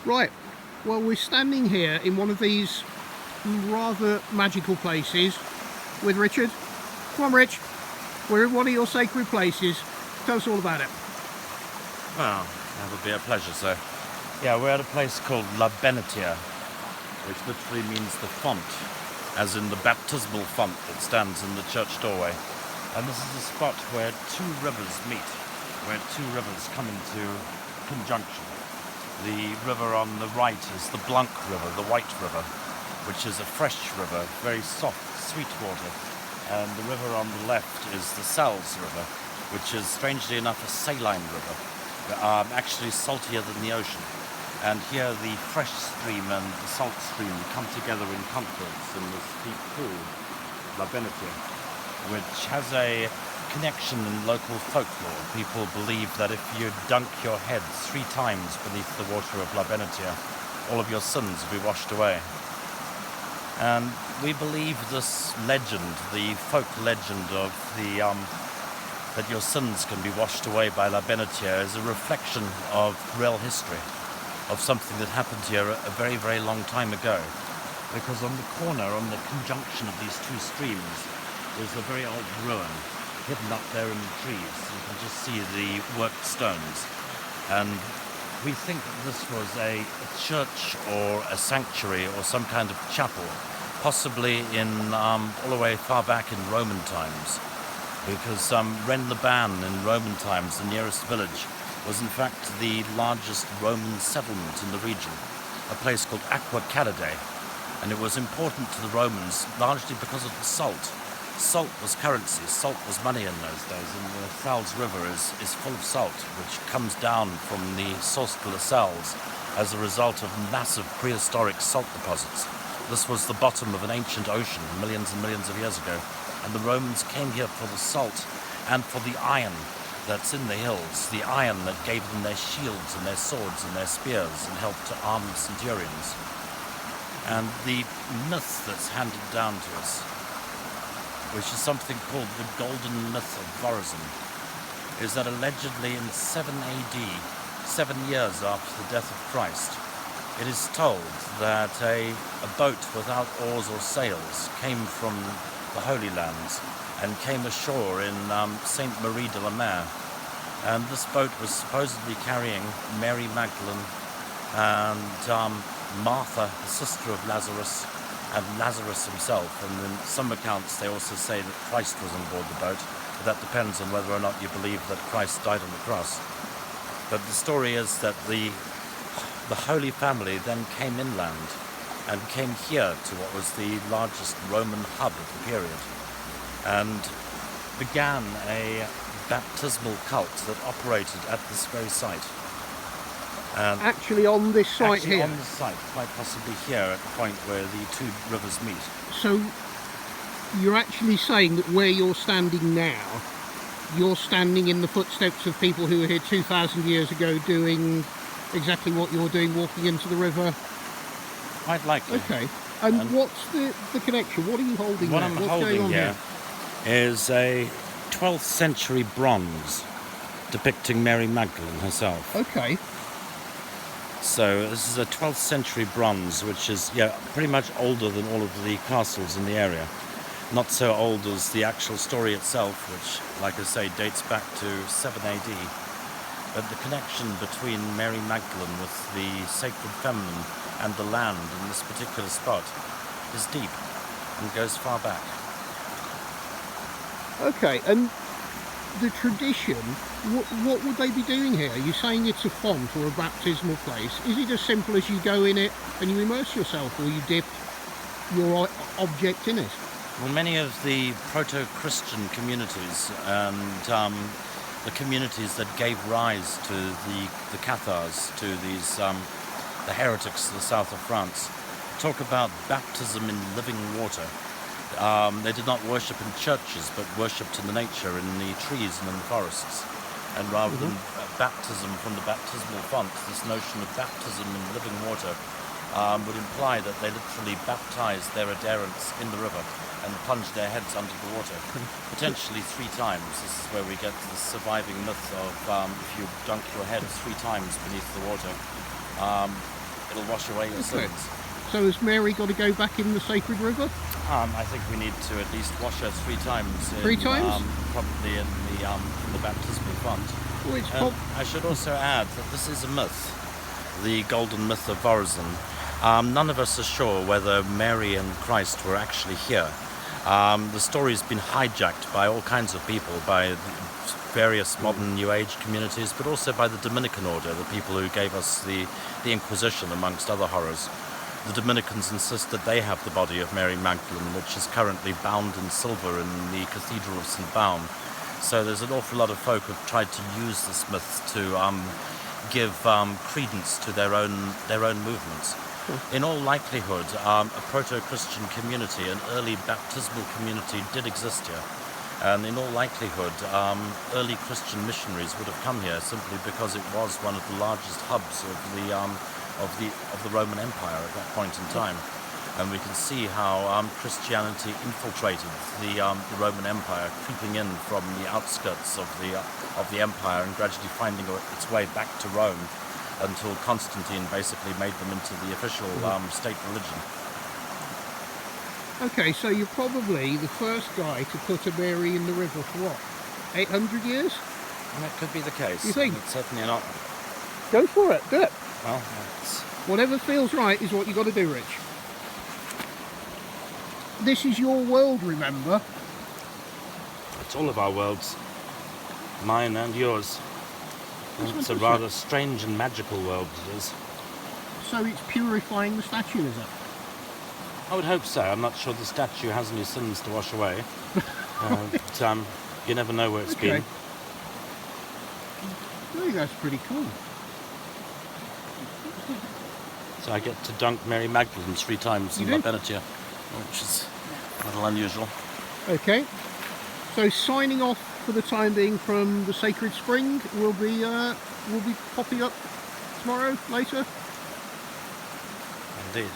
Right, well, we're standing here in one of these rather magical places with Richard. Come on, Rich. We're in one of your sacred places. Tell us all about it. Well, that would be a pleasure, sir. Yeah, we're at a place called La Benitier, which literally means the font, as in the baptismal font that stands in the church doorway. And this is a spot where two rivers meet, where two rivers come into conjunction. The river on the right is the Blanc River, the White River, which is a fresh river, very soft, sweet water. And the river on the left is the Salles River, which is, strangely enough, a saline river, actually saltier than the ocean. And here the fresh stream and the salt stream come together in confluence in this deep pool, La Benitier, which has a connection in local folklore. People believe that if you dunk your head 3 times beneath the water of La Benitier, all of your sins will be washed away. And we believe this legend, the folk legend of the that your sins can be washed away by La Benitier, is a reflection of real history, of something that happened here a very, very long time ago. Because on the corner, on the conjunction of these two streams, there's a very old ruin hidden up there in the trees. You can just see the worked stones. And we think that this was a church or a sanctuary or some kind of chapel, possibly in all the way far back in Roman times. Because Rennes-les-Bains in Roman times, the nearest village, was in fact the largest Roman settlement in the region, a place called Aqua Calidae. And it was important to the Romans largely because of the salt. Salt was currency, salt was money in those days, and the Salles River is full of salt, which comes down from the source de la Salles as a result of massive prehistoric salt deposits. This was the bottom of an ancient ocean millions and millions of years ago, and the Romans came here for the salt and for the iron that's in the hills, the iron that gave them their shields and their swords and their spears and helped to arm the centurions. And the myth that's handed down to us, which is something called the Golden Myth of Vorazin, is that allegedly in 7 AD, 7 years after the death of Christ, it is told that a boat without oars or sails came from the Holy Lands and came ashore in Sainte Marie de la Mer. And this boat was supposedly carrying Mary Magdalene and Martha, the sister of Lazarus, and Lazarus himself. And in some accounts they also say that Christ was on board the boat, but that depends on whether or not you believe that Christ died on the cross. But the story is that the Holy Family then came inland and came here to what was the largest Roman hub of the period and began a baptismal cult that operated at this very site. And actually on this site actually here? On this site, quite possibly here at the point where the two rivers meet. So you're actually saying that where you're standing now, you're standing in the footsteps of people who were here 2,000 years ago doing exactly what you're doing, walking into the river? Quite likely. Okay. And what's the connection? What are you holding what there? I'm What's holding going on here is a 12th century bronze depicting Mary Magdalene herself. Okay. So this is a 12th century bronze, which is pretty much older than all of the castles in the area. Not so old as the actual story itself, which, like I say, dates back to 7 AD. But the connection between Mary Magdalene with the sacred feminine and the land in this particular spot is deep and goes far back. Okay, and the tradition, what would they be doing here? Are you saying it's a font or a baptismal place? Is it as simple as you go in it and you immerse yourself, or you dip your object in it? Well, many of the proto-Christian communities and the communities that gave rise to the Cathars, to these the heretics of the south of France, talk about baptism in living water. They did not worship in churches, but worshipped in the nature, in the trees and in the forests. And rather than baptism from the baptismal font, this notion of baptism in living water would imply that they literally baptized their adherents in the river and plunged their heads under the water, potentially 3 times. This is where we get the surviving myth of if you dunk your head 3 times beneath the water, It'll wash away your Okay. sins. So has Mary got to go back in the sacred river? I think we need to at least wash her 3 times. Three times? Probably in the baptismal font. Well, it's And I should also add that this is a myth, the golden myth of Vorazin. None of us are sure whether Mary and Christ were actually here. The story's been hijacked by all kinds of people, by various modern New Age communities, but also by the Dominican order, the people who gave us the Inquisition, amongst other horrors. The Dominicans insist that they have the body of Mary Magdalene, which is currently bound in silver in the Cathedral of St. Bains. So there's an awful lot of folk who've tried to use this myth to give credence to their own movements. In all likelihood, a proto-Christian community, an early baptismal community, did exist here. And in all likelihood, early Christian missionaries would have come here simply because it was one of the largest hubs of the Roman Empire at that point in time. And we can see how Christianity infiltrated the Roman Empire, creeping in from the outskirts of the empire and gradually finding its way back to Rome, until Constantine basically made them into the official state religion. Okay, so you're probably the first guy to put a Mary in the river for what, 800 years? That could be the case. You think? It's certainly not. Go for it, do it. Well, Whatever feels right is what you got to do, Rich. This is your world, remember? it's all of our worlds, mine and yours. And it's a rather strange and magical world it is. So it's purifying the statue, is it? I would hope so. I'm not sure the statue has any sins to wash away. But you never know where it's been. I think that's pretty cool. So I get to dunk Mary Magdalene 3 times in my Benitier, which is a little unusual. Okay. So signing off for the time being from the Sacred Spring. We'll be popping up tomorrow, later. Indeed.